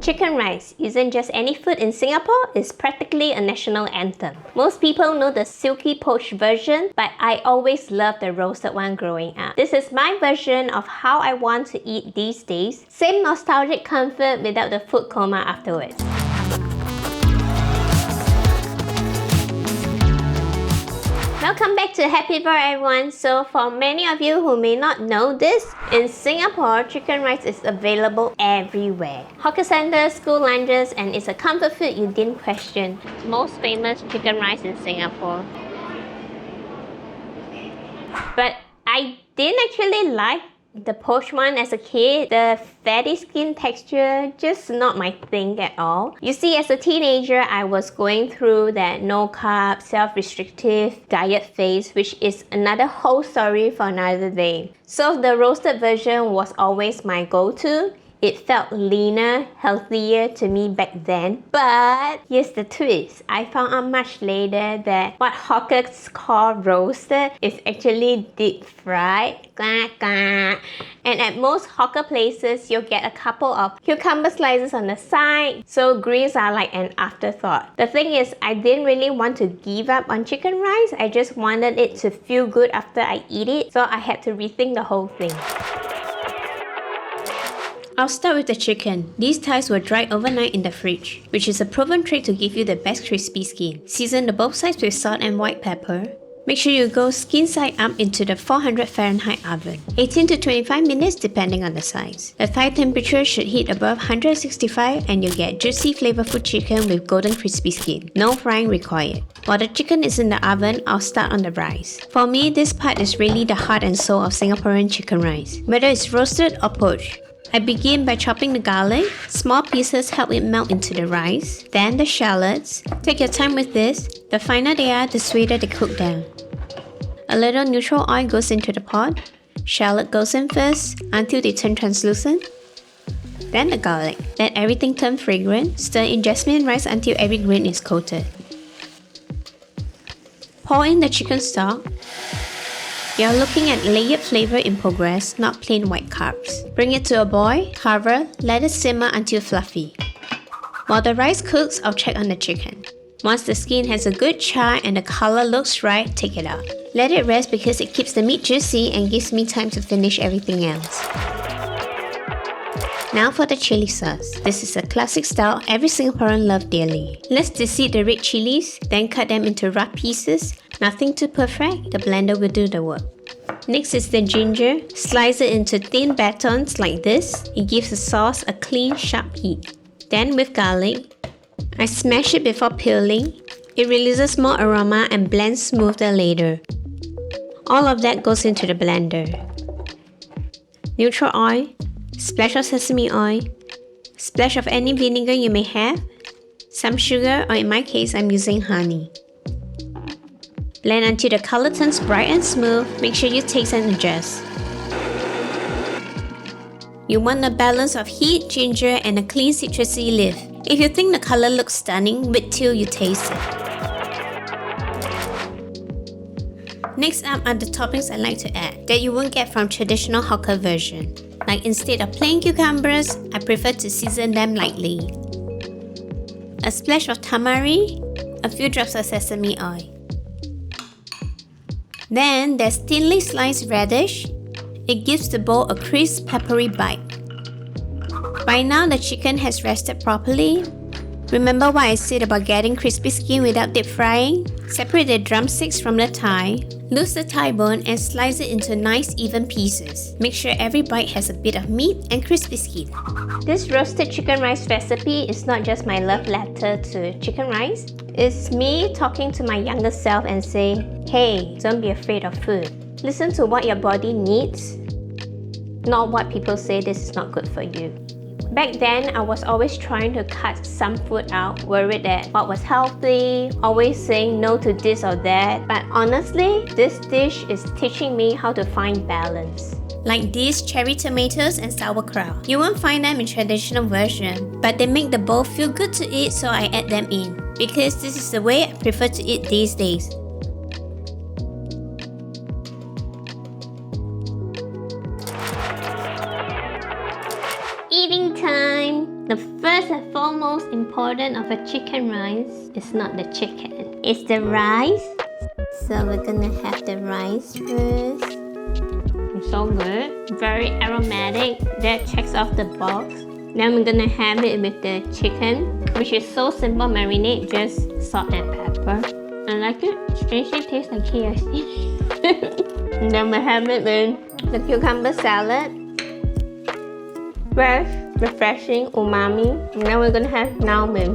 Chicken rice isn't just any food in Singapore, it's practically a national anthem. Most people know the silky poached version, but I always loved the roasted one growing up. This is my version of how I want to eat these days. Same nostalgic comfort without the food coma afterwards. Welcome back to Happy Bar, everyone. So for many of you who may not know this, in Singapore, chicken rice is available everywhere. Hawker centers, school lunches, and it's a comfort food you didn't question. Most famous chicken rice in Singapore. But I didn't actually like the poached one as a kid. The fatty skin texture, just not my thing at all. You see, as a teenager, I was going through that no carb, self-restrictive diet phase, which is another whole story for another day. So the roasted version was always my go-to. It felt leaner, healthier to me back then. But here's the twist. I found out much later that what hawkers call roasted is actually deep fried. And at most hawker places, you'll get a couple of cucumber slices on the side. So greens are like an afterthought. The thing is, I didn't really want to give up on chicken rice. I just wanted it to feel good after I eat it. So I had to rethink the whole thing. I'll start with the chicken. These thighs were dried overnight in the fridge, which is a proven trick to give you the best crispy skin. Season the both sides with salt and white pepper. Make sure you go skin side up into the 400 Fahrenheit oven. 18 to 25 minutes depending on the size. The thigh temperature should hit above 165 and you'll get juicy flavorful chicken with golden crispy skin. No frying required. While the chicken is in the oven, I'll start on the rice. For me, this part is really the heart and soul of Singaporean chicken rice, whether it's roasted or poached. I begin by chopping the garlic. Small pieces help it melt into the rice. Then the shallots. Take your time with this. The finer they are, the sweeter they cook down. A little neutral oil goes into the pot. Shallot goes in first until they turn translucent. Then the garlic. Let everything turn fragrant. Stir in jasmine rice until every grain is coated. Pour in the chicken stock. You're looking at layered flavor in progress, not plain white carbs. Bring it to a boil, cover, let it simmer until fluffy. While the rice cooks, I'll check on the chicken. Once the skin has a good char and the color looks right, take it out. Let it rest because it keeps the meat juicy and gives me time to finish everything else. Now for the chili sauce. This is a classic style every Singaporean loves dearly. Let's deseed the red chilies, then cut them into rough pieces. Nothing too perfect, the blender will do the work. Next is the ginger. Slice it into thin batons like this. It gives the sauce a clean, sharp heat. Then with garlic, I smash it before peeling. It releases more aroma and blends smoother later. All of that goes into the blender. Neutral oil, splash of sesame oil, splash of any vinegar you may have, some sugar, or in my case, I'm using honey. Blend until the color turns bright and smooth. Make sure you taste and adjust. You want a balance of heat, ginger, and a clean citrusy leaf. If you think the color looks stunning, wait till you taste it. Next up are the toppings I like to add that you won't get from traditional hawker version. Like instead of plain cucumbers, I prefer to season them lightly. A splash of tamari, a few drops of sesame oil. Then there's thinly sliced radish. It gives the bowl a crisp, peppery bite. By now the chicken has rested properly. Remember what I said about getting crispy skin without deep frying? Separate the drumsticks from the thigh. Loose the thigh bone and slice it into nice even pieces. Make sure every bite has a bit of meat and crispy skin. This roasted chicken rice recipe is not just my love letter to chicken rice. It's me talking to my younger self and saying, hey, don't be afraid of food. Listen to what your body needs, not what people say this is not good for you. Back then, I was always trying to cut some food out, worried that what was healthy, always saying no to this or that. But honestly, this dish is teaching me how to find balance. Like these cherry tomatoes and sauerkraut. You won't find them in traditional version, but they make the bowl feel good to eat, so I add them in. Because this is the way I prefer to eat these days. Eating time! The first and foremost important of a chicken rice is not the chicken, it's the rice. So we're gonna have the rice first. It's so good, very aromatic. That checks off the box. Then we're gonna have it with the chicken, which is so simple marinade, just salt and pepper. I like it. Strangely tastes like KFC. And then we have it with the cucumber salad. Fresh, refreshing, umami. And then we're gonna have now with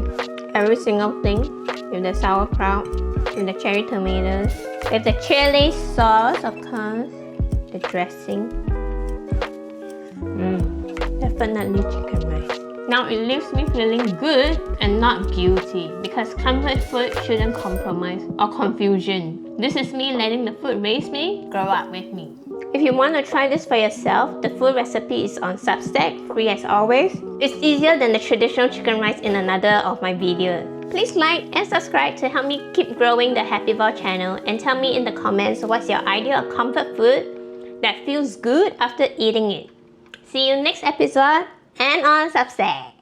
every single thing. With the sauerkraut, with the cherry tomatoes, with the chili sauce, of course, the dressing. Definitely chicken rice. Now it leaves me feeling good and not guilty because comfort food shouldn't compromise or confusion. This is me letting the food raise me, grow up with me. If you want to try this for yourself, the full recipe is on Substack, free as always. It's easier than the traditional chicken rice in another of my videos. Please like and subscribe to help me keep growing the Happyville channel, and tell me in the comments what's your idea of comfort food that feels good after eating it. See you next episode and on Substack.